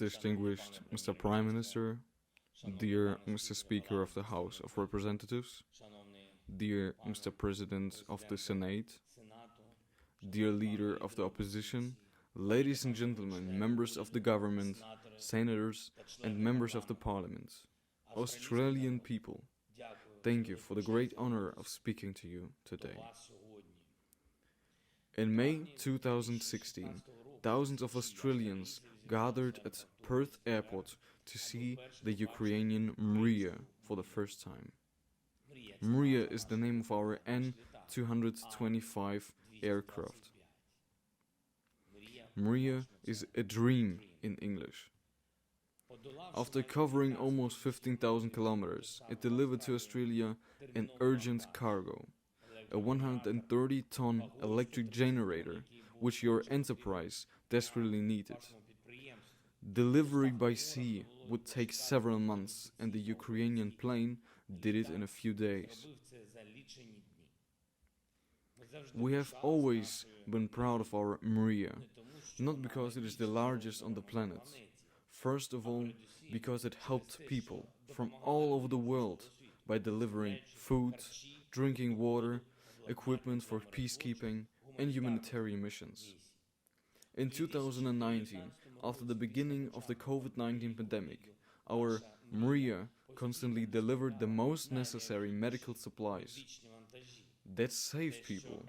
Distinguished Mr. Prime Minister, dear Mr. Speaker of the House of Representatives, dear Mr. President of the Senate, dear Leader of the Opposition, ladies and gentlemen, members of the government, senators, and members of the Parliament, Australian people, thank you for the great honor of speaking to you today. In May 2016, thousands of Australians gathered at Perth Airport to see the Ukrainian Mriya for the first time. Mriya is the name of our N-225 aircraft. Mriya is a dream in English. After covering almost 15,000 kilometers, it delivered to Australia an urgent cargo, a 130-ton electric generator, which your enterprise desperately needed. Delivery by sea would take several months, and the Ukrainian plane did it in a few days. We have always been proud of our Mriya, not because it is the largest on the planet. First of all, because it helped people from all over the world by delivering food, drinking water, equipment for peacekeeping and humanitarian missions. In 2019, after the beginning of the COVID-19 pandemic, our Mriya constantly delivered the most necessary medical supplies that saved people,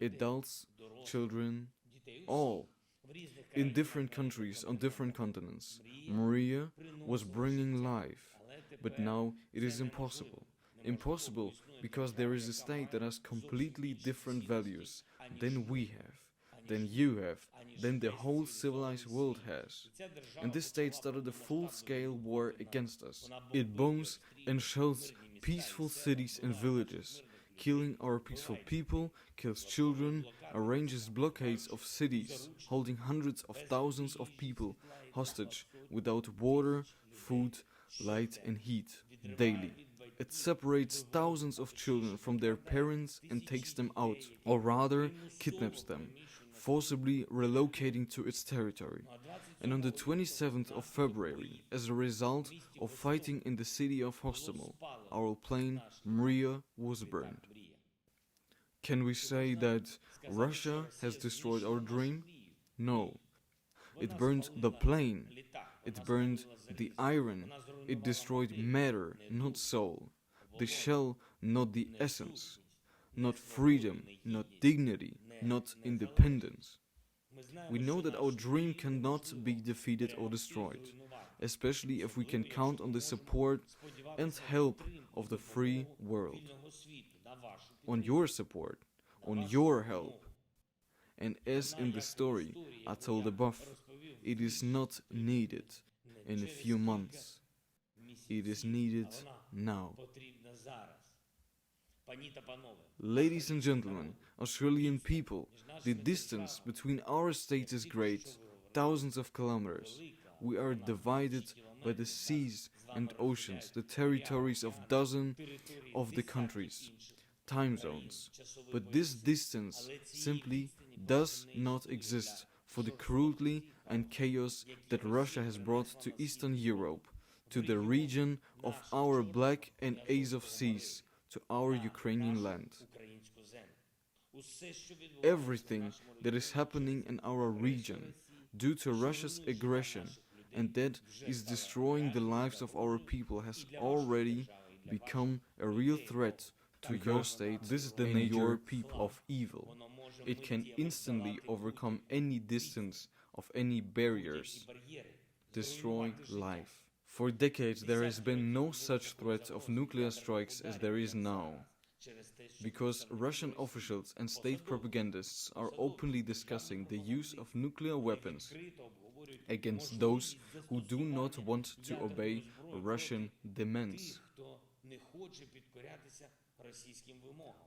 adults, children, all. In different countries on different continents, Mriya was bringing life, but now it is impossible. Impossible because there is a state that has completely different values than we have, than you have, than the whole civilized world has. And this state started a full-scale war against us. It bombs and shells peaceful cities and villages, killing our peaceful people, kills children, arranges blockades of cities, holding hundreds of thousands of people hostage without water, food, light and heat daily. It separates thousands of children from their parents and takes them out, or rather kidnaps them, forcibly relocating to its territory. And on the 27th of February, as a result of fighting in the city of Hostomel, our plane Mriya was burned. Can we say that Russia has destroyed our dream? No. It burned the plane. It burned the iron. It destroyed matter, not soul. The shell, not the essence. Not freedom, not dignity, not independence. We know that our dream cannot be defeated or destroyed, especially if we can count on the support and help of the free world. On your support, on your help. And as in the story I told above, it is not needed in a few months. It is needed now. Ladies and gentlemen, Australian people, the distance between our states is great, thousands of kilometers. We are divided by the seas and oceans, the territories of dozens of the countries, time zones. But this distance simply does not exist for the cruelty and chaos that Russia has brought to Eastern Europe, to the region of our Black and Azov seas, to our Ukrainian land. Everything that is happening in our region due to Russia's aggression and that is destroying the lives of our people has already become a real threat to your state. This is the nature of evil. It can instantly overcome any distance of any barriers, destroy life. For decades there has been no such threat of nuclear strikes as there is now, because Russian officials and state propagandists are openly discussing the use of nuclear weapons against those who do not want to obey Russian demands.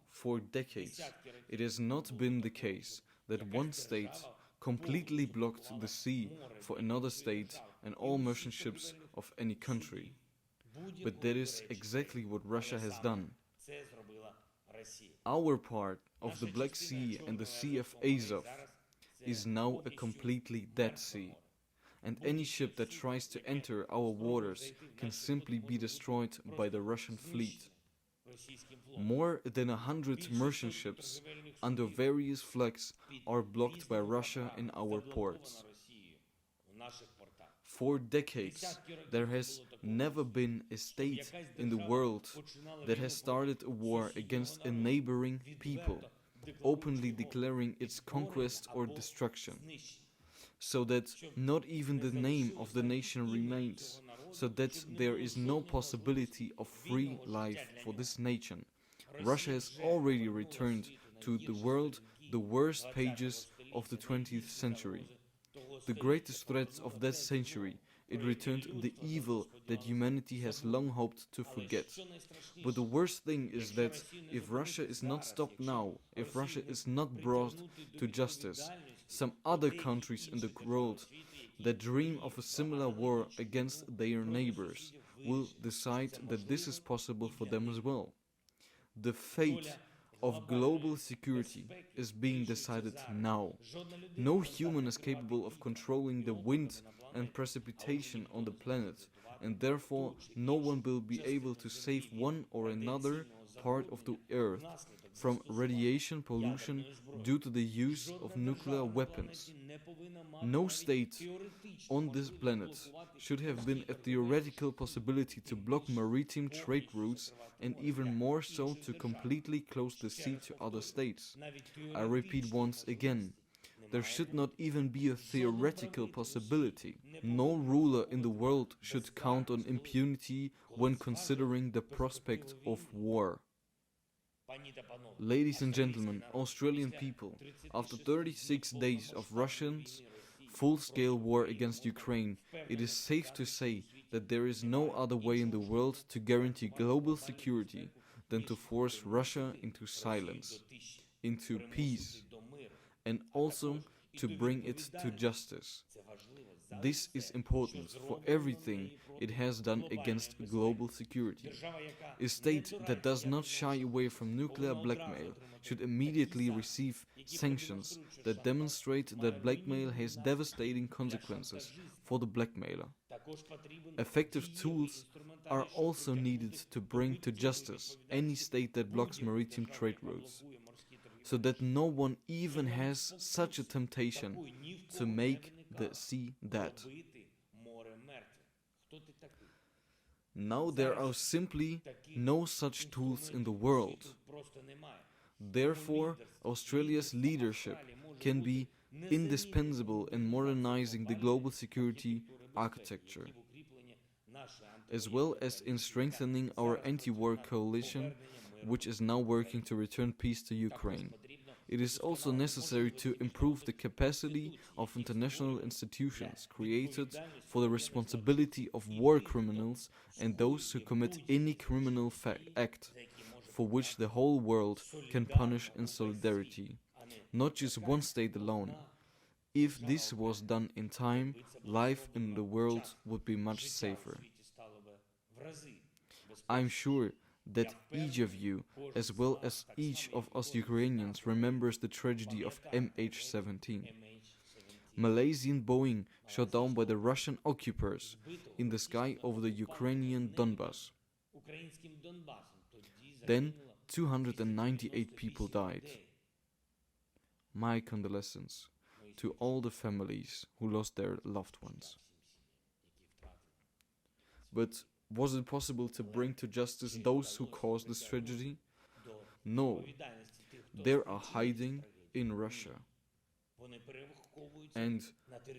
For decades, it has not been the case that one state completely blocked the sea for another state and all merchant ships of any country. But that is exactly what Russia has done. Our part of the Black Sea and the Sea of Azov is now a completely dead sea. and any ship that tries to enter our waters can simply be destroyed by the Russian fleet. More than 100 merchant ships under various flags are blocked by Russia in our ports. For decades, there has never been a state in the world that has started a war against a neighboring people, openly declaring its conquest or destruction, so that not even the name of the nation remains, so that there is no possibility of free life for this nation. Russia has already returned to the world the worst pages of the 20th century. The greatest threats of that century, it returned the evil that humanity has long hoped to forget. But the worst thing is that if Russia is not stopped now, if Russia is not brought to justice, some other countries in the world that dream of a similar war against their neighbors will decide that this is possible for them as well. The fate of global security is being decided now. No human is capable of controlling the wind and precipitation on the planet, and therefore no one will be able to save one or another part of the earth from radiation pollution due to the use of nuclear weapons. No state on this planet should have been a theoretical possibility to block maritime trade routes and even more so to completely close the sea to other states. I repeat once again, there should not even be a theoretical possibility. No ruler in the world should count on impunity when considering the prospect of war. Ladies and gentlemen, Australian people, after 36 days of Russians' full-scale war against Ukraine, it is safe to say that there is no other way in the world to guarantee global security than to force Russia into silence, into peace, and also to bring it to justice. This is important for everything it has done against global security. A state that does not shy away from nuclear blackmail should immediately receive sanctions that demonstrate that blackmail has devastating consequences for the blackmailer. Effective tools are also needed to bring to justice any state that blocks maritime trade routes, so that no one even has such a temptation to make the sea dead. Now there are simply no such tools in the world. Therefore, Australia's leadership can be indispensable in modernizing the global security architecture, as well as in strengthening our anti-war coalition, which is now working to return peace to Ukraine. It is also necessary to improve the capacity of international institutions created for the responsibility of war criminals and those who commit any criminal act for which the whole world can punish in solidarity, not just one state alone. If this was done in time, life in the world would be much safer. I'm sure that each of you, as well as each of us Ukrainians, remembers the tragedy of MH17. Malaysian Boeing shot down by the Russian occupiers in the sky over the Ukrainian Donbas. Then 298 people died. My condolences to all the families who lost their loved ones. But was it possible to bring to justice those who caused this tragedy? No. They are hiding in Russia and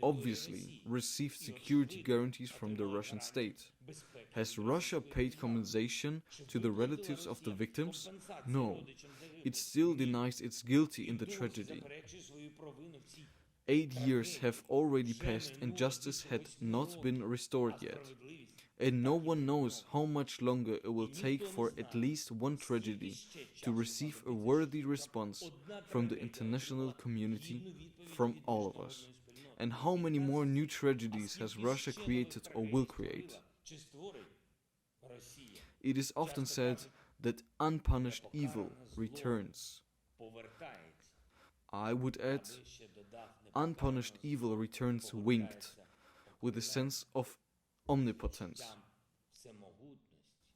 obviously received security guarantees from the Russian state. Has Russia paid compensation to the relatives of the victims? No. It still denies its guilt in the tragedy. 8 years have already passed and justice had not been restored yet. And no one knows how much longer it will take for at least one tragedy to receive a worthy response from the international community, from all of us. And how many more new tragedies has Russia created or will create? It is often said that unpunished evil returns. I would add, unpunished evil returns winged, with a sense of omnipotence.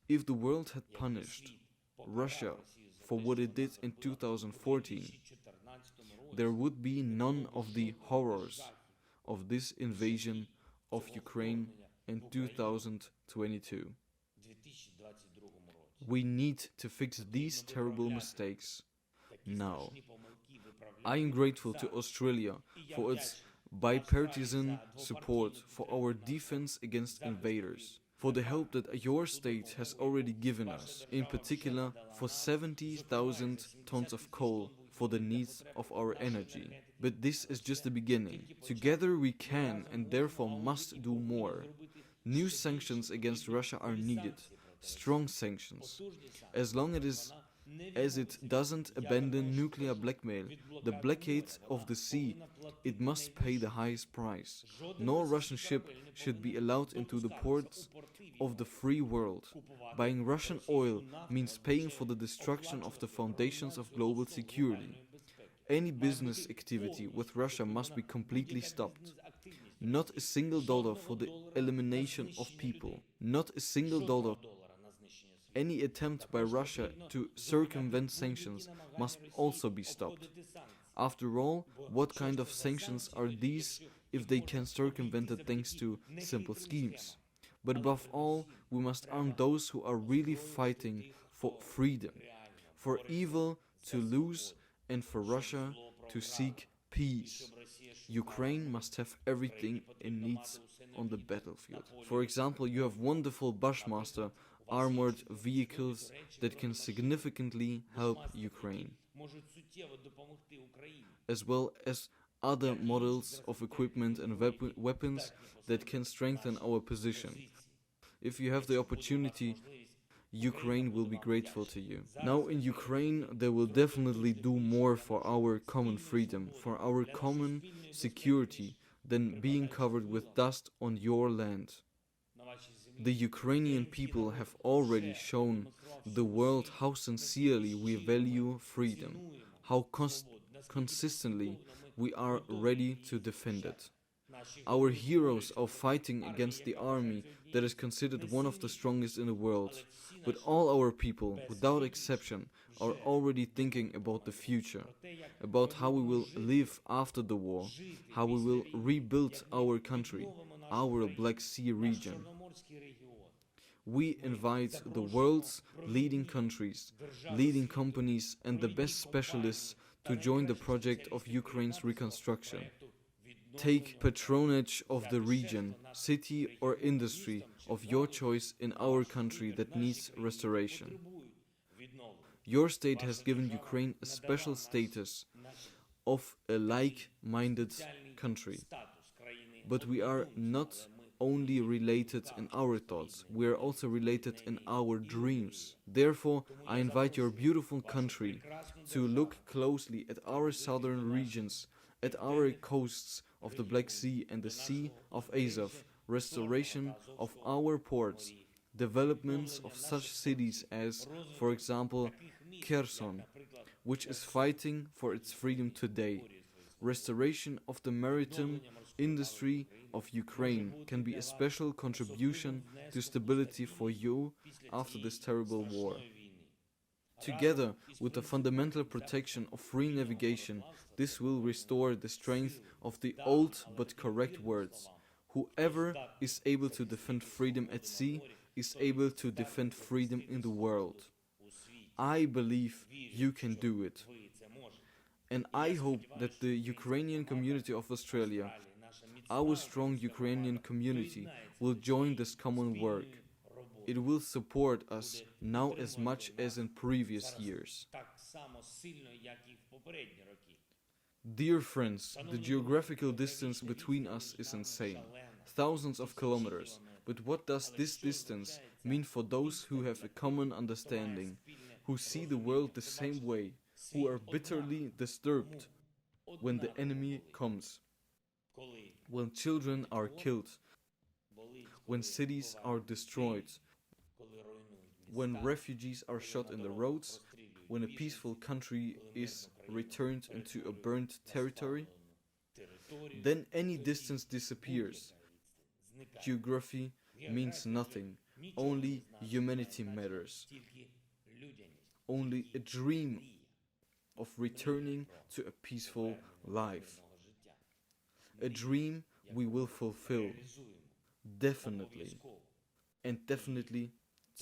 If the world had punished Russia for what it did in 2014, there would be none of the horrors of this invasion of Ukraine in 2022. We need to fix these terrible mistakes now. I am grateful to Australia for its bipartisan support for our defense against invaders, for the help that your state has already given us, in particular for 70,000 tons of coal for the needs of our energy. But this is just the beginning. Together we can and therefore must do more. New sanctions against Russia are needed, strong sanctions. As long as it doesn't abandon nuclear blackmail, the blockade of the sea, it must pay the highest price. No Russian ship should be allowed into the ports of the free world. Buying Russian oil means paying for the destruction of the foundations of global security. Any business activity with Russia must be completely stopped. Not a single dollar for the elimination of people. Not a single dollar. Any attempt by Russia to circumvent sanctions must also be stopped. After all, what kind of sanctions are these if they can circumvent it thanks to simple schemes? But above all, we must arm those who are really fighting for freedom, for evil to lose and for Russia to seek peace. Ukraine must have everything it needs on the battlefield. For example, you have wonderful Bushmaster armored vehicles that can significantly help Ukraine, as well as other models of equipment and weapons that can strengthen our position. If you have the opportunity, Ukraine will be grateful to you. Now in Ukraine, they will definitely do more for our common freedom, for our common security, than being covered with dust on your land. The Ukrainian people have already shown the world how sincerely we value freedom, how consistently we are ready to defend it. Our heroes are fighting against the army that is considered one of the strongest in the world. But all our people, without exception, are already thinking about the future, about how we will live after the war, how we will rebuild our country, our Black Sea region. We invite the world's leading countries, leading companies and the best specialists to join the project of Ukraine's reconstruction. Take patronage of the region, city or industry of your choice in our country that needs restoration. Your state has given Ukraine a special status of a like-minded country. But we are not only related in our thoughts, we are also related in our dreams. Therefore, I invite your beautiful country to look closely at our southern regions, at our coasts of the Black Sea and the Sea of Azov, restoration of our ports, developments of such cities as, for example, Kherson, which is fighting for its freedom today. Restoration of the maritime industry of Ukraine can be a special contribution to stability for you after this terrible war. Together with the fundamental protection of free navigation, this will restore the strength of the old but correct words. Whoever is able to defend freedom at sea is able to defend freedom in the world. I believe you can do it. And I hope that the Ukrainian community of Australia, our strong Ukrainian community, will join this common work. It will support us now as much as in previous years. Dear friends, the geographical distance between us is insane. Thousands of kilometers. But what does this distance mean for those who have a common understanding, who see the world the same way, who are bitterly disturbed when the enemy comes, when children are killed, when cities are destroyed, when refugees are shot in the roads, when a peaceful country is returned into a burnt territory? Then any distance disappears. Geography means nothing. Only humanity matters. Only a dream of returning to a peaceful life. A dream we will fulfill. Definitely. And definitely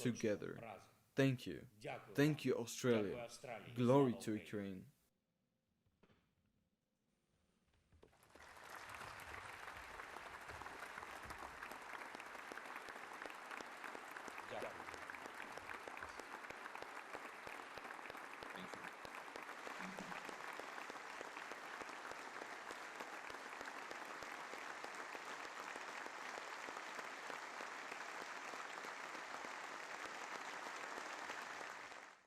together. Thank you. Thank you, Australia. Glory to Ukraine.